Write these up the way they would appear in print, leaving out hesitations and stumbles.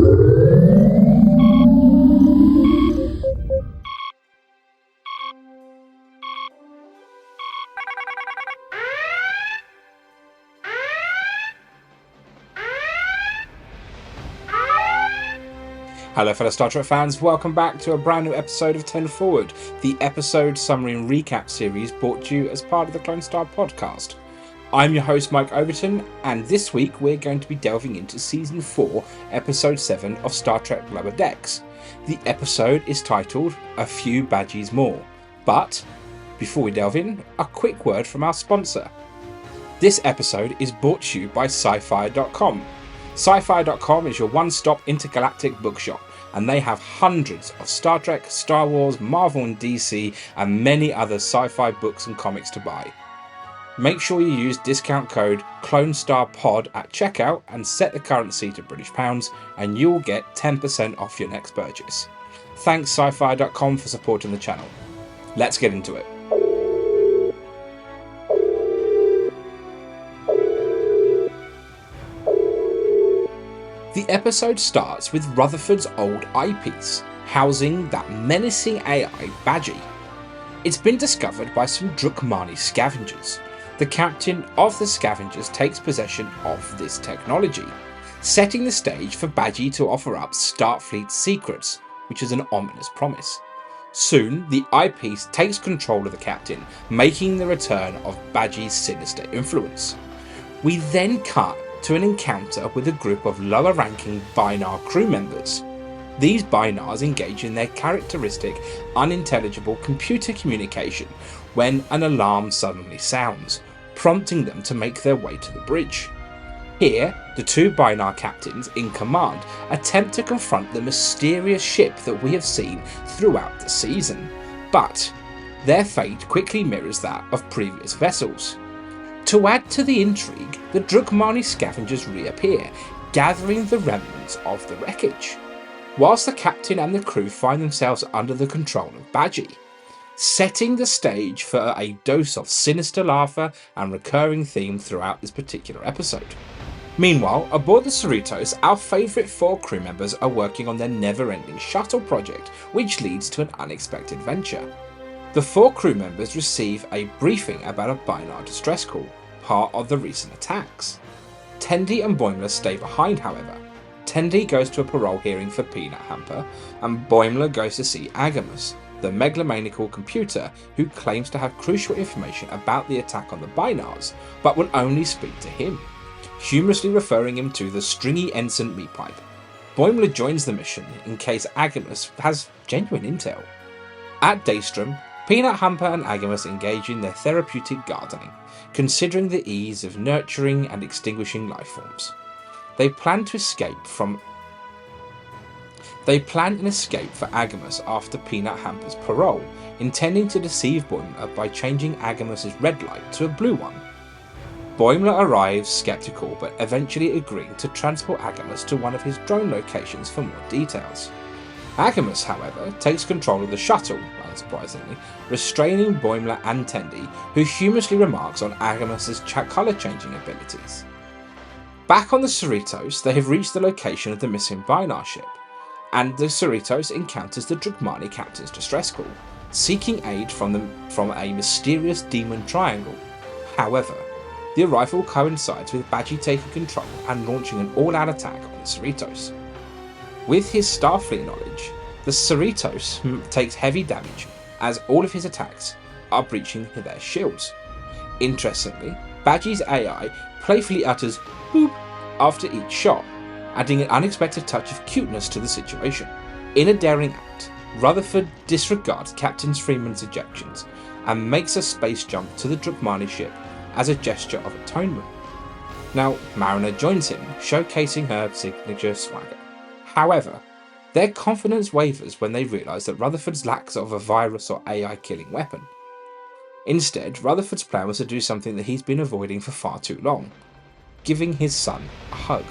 Hello fellow Star Trek fans, welcome back to a brand new episode of 10 Forward, the episode summary and recap series brought to you as part of the Clone Star podcast. I'm your host Mike Overton, and this week we're going to be delving into Season 4, Episode 7 of Star Trek Lower Decks. The episode is titled A Few Badgeys More, but before we delve in, a quick word from our sponsor. This episode is brought to you by Sci-Fi.com. Sci-Fi.com is your one-stop intergalactic bookshop, and they have hundreds of Star Trek, Star Wars, Marvel and DC, and many other sci-fi books and comics to buy. Make sure you use discount code CloneStarPod at checkout and set the currency to British pounds, and you'll get 10% off your next purchase. Thanks Sci-Fi.com for supporting the channel. Let's get into it. The episode starts with Rutherford's old eyepiece, housing that menacing AI Badgey. It's been discovered by some Drukmani scavengers. The captain of the scavengers takes possession of this technology, setting the stage for Badgey to offer up Starfleet's secrets, which is an ominous promise. Soon, the eyepiece takes control of the captain, making the return of Badgey's sinister influence. We then cut to an encounter with a group of lower-ranking Binar crew members. These Binars engage in their characteristic, unintelligible computer communication when an alarm suddenly sounds, prompting them to make their way to the bridge. Here, the two Binar captains in command attempt to confront the mysterious ship that we have seen throughout the season, but their fate quickly mirrors that of previous vessels. To add to the intrigue, the Drukmani scavengers reappear, gathering the remnants of the wreckage, whilst the captain and the crew find themselves under the control of Badgey, setting the stage for a dose of sinister laughter and recurring theme throughout this particular episode. Meanwhile, aboard the Cerritos, our favourite four crew members are working on their never-ending shuttle project, which leads to an unexpected venture. The four crew members receive a briefing about a Binar distress call, part of the recent attacks. Tendi and Boimler stay behind, however. Tendi goes to a parole hearing for Peanut Hamper, and Boimler goes to see Agamus, the megalomaniacal computer who claims to have crucial information about the attack on the Binars, but will only speak to him, humorously referring him to the stringy ensign meatpipe. Boimler joins the mission in case Agamus has genuine intel. At Daystrom, Peanut Hamper and Agamus engage in their therapeutic gardening, considering the ease of nurturing and extinguishing life forms. They plan an escape for Agamus after Peanut Hamper's parole, intending to deceive Boimler by changing Agamus's red light to a blue one. Boimler arrives skeptical, but eventually agreeing to transport Agamus to one of his drone locations for more details. Agamus, however, takes control of the shuttle, unsurprisingly, restraining Boimler and Tendi, who humorously remarks on Agamus's colour-changing abilities. Back on the Cerritos, they have reached the location of the missing Binar ship, and the Cerritos encounters the Drukmani captain's distress call, seeking aid from a mysterious demon triangle. However, the arrival coincides with Badgey taking control and launching an all-out attack on the Cerritos. With his Starfleet knowledge, the Cerritos takes heavy damage as all of his attacks are breaching their shields. Interestingly, Badgey's AI playfully utters boop after each shot, adding an unexpected touch of cuteness to the situation. In a daring act, Rutherford disregards Captain Freeman's ejections and makes a space jump to the Drukmani ship as a gesture of atonement. Now, Mariner joins him, showcasing her signature swagger. However, their confidence wavers when they realise that Rutherford's lacks of a virus or AI killing weapon. Instead, Rutherford's plan was to do something that he's been avoiding for far too long, giving his son a hug.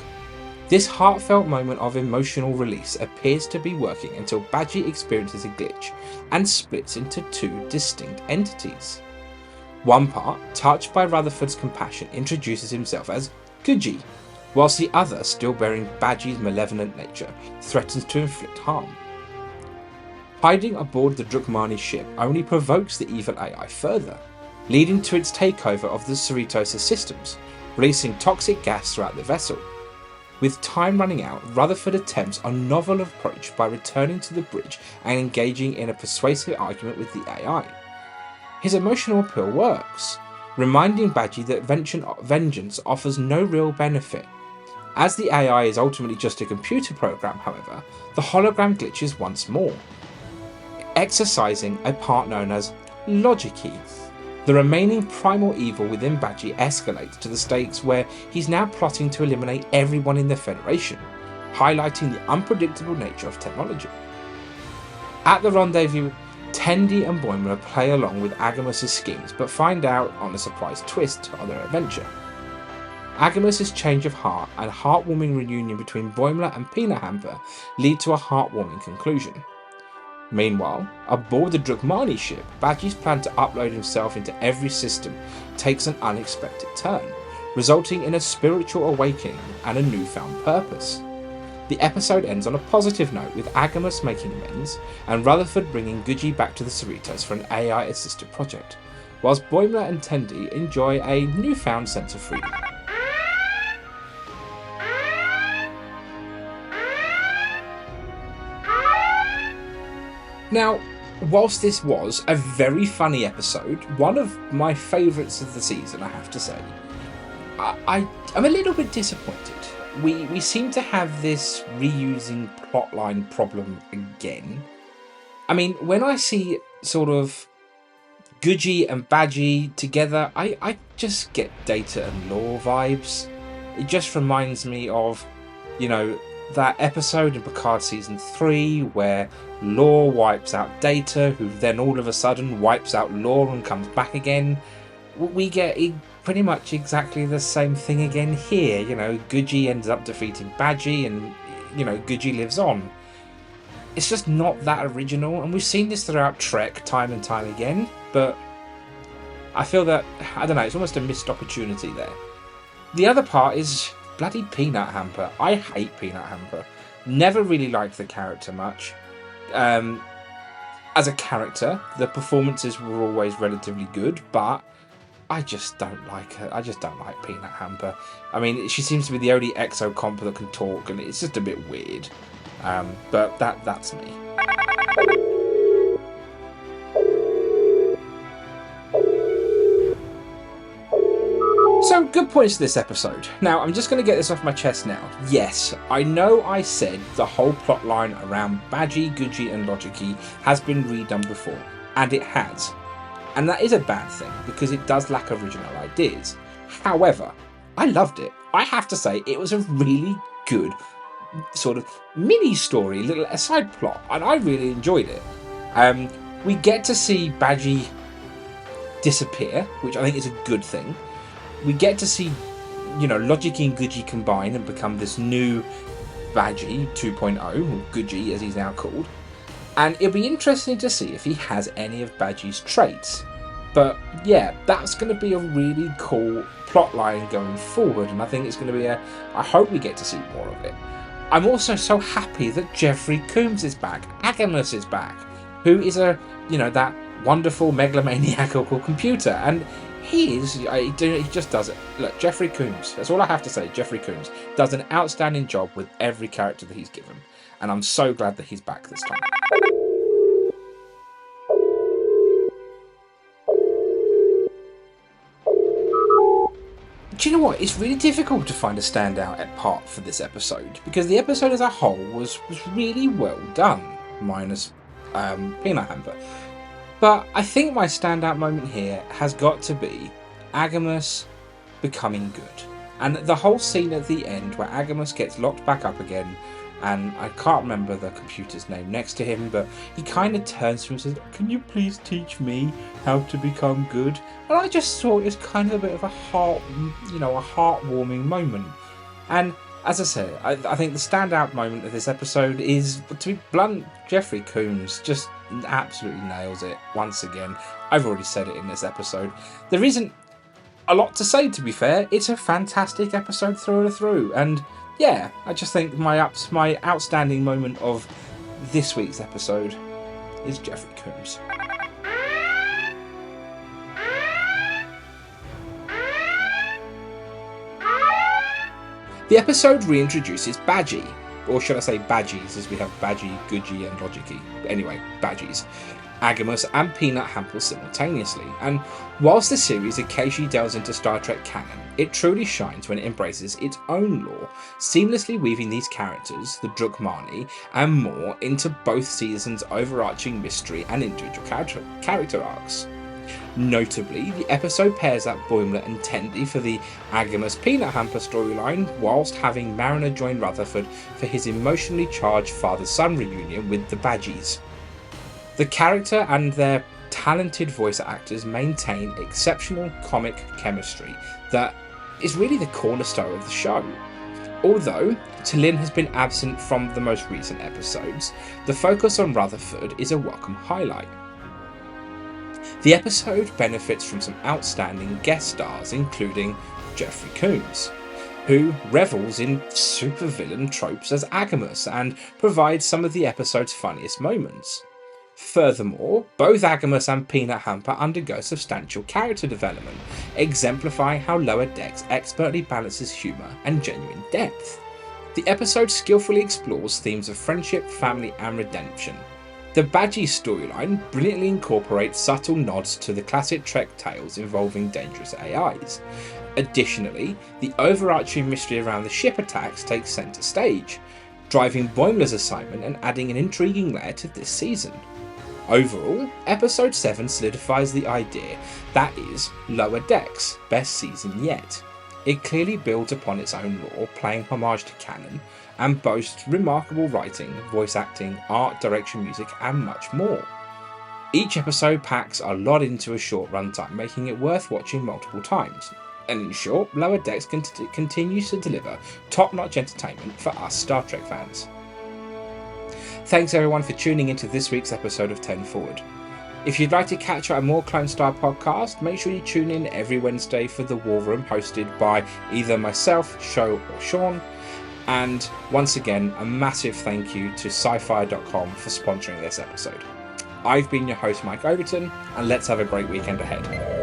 This heartfelt moment of emotional release appears to be working until Badgey experiences a glitch and splits into two distinct entities. One part, touched by Rutherford's compassion, introduces himself as Guji, whilst the other, still bearing Badgey's malevolent nature, threatens to inflict harm. Hiding aboard the Drukmani ship only provokes the evil AI further, leading to its takeover of the Cerritos' systems, releasing toxic gas throughout the vessel. With time running out, Rutherford attempts a novel approach by returning to the bridge and engaging in a persuasive argument with the AI. His emotional appeal works, reminding Badgey that vengeance offers no real benefit. As the AI is ultimately just a computer program, however, the hologram glitches once more, exercising a part known as Logicy. The remaining primal evil within Badgey escalates to the stakes where he's now plotting to eliminate everyone in the Federation, highlighting the unpredictable nature of technology. At the rendezvous, Tendi and Boimler play along with Agamus' schemes but find out on a surprise twist on their adventure. Agamus' change of heart and heartwarming reunion between Boimler and Peanut Hamper lead to a heartwarming conclusion. Meanwhile, aboard the Drukmani ship, Badgey's plan to upload himself into every system takes an unexpected turn, resulting in a spiritual awakening and a newfound purpose. The episode ends on a positive note with Agamus making amends and Rutherford bringing Guji back to the Cerritos for an AI-assisted project, whilst Boimler and Tendi enjoy a newfound sense of freedom. Now, whilst this was a very funny episode, one of my favourites of the season, I have to say, I'm a little bit disappointed. We seem to have this reusing plotline problem again. I mean, when I see sort of Guji and Badgey together, I just get Data and Law vibes. It just reminds me of, that episode in Picard Season 3 where Law wipes out Data, who then all of a sudden wipes out Law and comes back again. We get pretty much exactly the same thing again here. Guji ends up defeating Badgey and, Guji lives on. It's just not that original, and we've seen this throughout Trek time and time again, but I feel that, it's almost a missed opportunity there. The other part is bloody Peanut Hamper. I hate Peanut Hamper. Never really liked the character much. As a character, the performances were always relatively good, but I just don't like her. I just don't like Peanut Hamper. I mean, she seems to be the only exo-comp that can talk, and it's just a bit weird. But that's me. So, good points to this episode. Now, I'm just going to get this off my chest now. Yes, I know I said the whole plotline around Badgey, Guji and Logicy has been redone before, and it has. And that is a bad thing, because it does lack original ideas. However, I loved it. I have to say, it was a really good sort of mini-story, little aside plot, and I really enjoyed it. We get to see Badgey disappear, which I think is a good thing. We get to see, Logicy and Guji combine and become this new Badgey 2.0, or Guji as he's now called. And it'll be interesting to see if he has any of Badgey's traits. But yeah, that's going to be a really cool plotline going forward, and I think it's going to be I hope we get to see more of it. I'm also so happy that Jeffrey Combs is back, Agamus is back, who is that wonderful megalomaniacal computer, and he just does it. Look, Jeffrey Combs, that's all I have to say. Jeffrey Combs does an outstanding job with every character that he's given, and I'm so glad that he's back this time. Do you know what? It's really difficult to find a standout part for this episode, because the episode as a whole was really well done, minus Peanut Hamper. But I think my standout moment here has got to be Agamus becoming good. And the whole scene at the end where Agamus gets locked back up again, and I can't remember the computer's name next to him, but he kind of turns to him and says, "Can you please teach me how to become good?" And I just thought it was kind of a bit of a heartwarming moment. And as I said, I think the standout moment of this episode is, to be blunt, Jeffrey Combs just absolutely nails it once again. I've already said it in this episode. There isn't a lot to say, to be fair. It's a fantastic episode through and through, and yeah, I just think my outstanding moment of this week's episode is Jeffrey Combs. The episode reintroduces Badgie, or should I say Badgeys, as we have Badgie, Goodgie and Logicy. Anyway, Badgeys, Agamus and Peanut Hamper simultaneously, and whilst the series occasionally delves into Star Trek canon, it truly shines when it embraces its own lore, seamlessly weaving these characters, the Drukmani, and more into both seasons' overarching mystery and individual character arcs. Notably, the episode pairs up Boimler and Tendi for the Agamus Peanut Hamper storyline, whilst having Mariner join Rutherford for his emotionally charged father-son reunion with the Badgeys. The character and their talented voice actors maintain exceptional comic chemistry that is really the cornerstone of the show. Although T'Lyn has been absent from the most recent episodes, the focus on Rutherford is a welcome highlight. The episode benefits from some outstanding guest stars, including Jeffrey Combs, who revels in supervillain tropes as Agamus and provides some of the episode's funniest moments. Furthermore, both Agamus and Peanut Hamper undergo substantial character development, exemplifying how Lower Decks expertly balances humour and genuine depth. The episode skillfully explores themes of friendship, family and redemption. The Badgeys storyline brilliantly incorporates subtle nods to the classic Trek tales involving dangerous AIs. Additionally, the overarching mystery around the ship attacks takes centre stage, driving Boimler's assignment and adding an intriguing layer to this season. Overall, Episode 7 solidifies the idea that is Lower Decks' best season yet. It clearly builds upon its own lore, playing homage to canon, and boasts remarkable writing, voice acting, art, direction, music, and much more. Each episode packs a lot into a short runtime, making it worth watching multiple times. And in short, Lower Decks continues to deliver top-notch entertainment for us Star Trek fans. Thanks everyone for tuning into this week's episode of 10 Forward. If you'd like to catch our more Clone Star podcast, make sure you tune in every Wednesday for the War Room, hosted by either myself, Sho, or Sean. And once again, a massive thank you to sci-fi.com for sponsoring this episode. I've been your host, Mike Overton, and let's have a great weekend ahead.